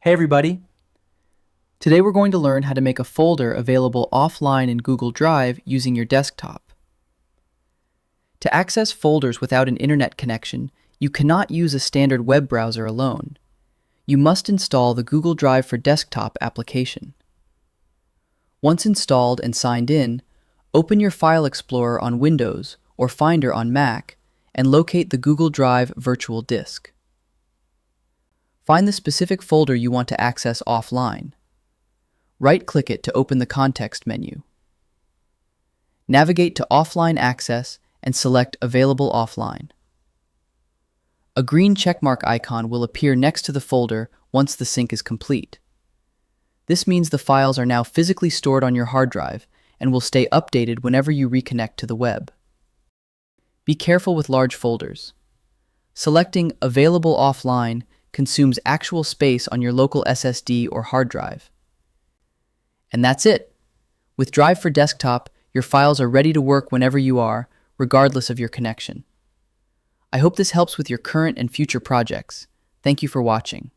Hey everybody! Today we're going to learn how to make a folder available offline in Google Drive using your desktop. To access folders without an internet connection, you cannot use a standard web browser alone. You must install the Google Drive for Desktop application. Once installed and signed in, open your File Explorer on Windows or Finder on Mac and locate the Google Drive virtual disk. Find the specific folder you want to access offline. Right-click it to open the context menu. Navigate to Offline Access and select Available Offline. A green checkmark icon will appear next to the folder once the sync is complete. This means the files are now physically stored on your hard drive and will stay updated whenever you reconnect to the web. Be careful with large folders. Selecting Available Offline consumes actual space on your local SSD or hard drive. And that's it. With Drive for Desktop, your files are ready to work whenever you are, regardless of your connection. I hope this helps with your current and future projects. Thank you for watching.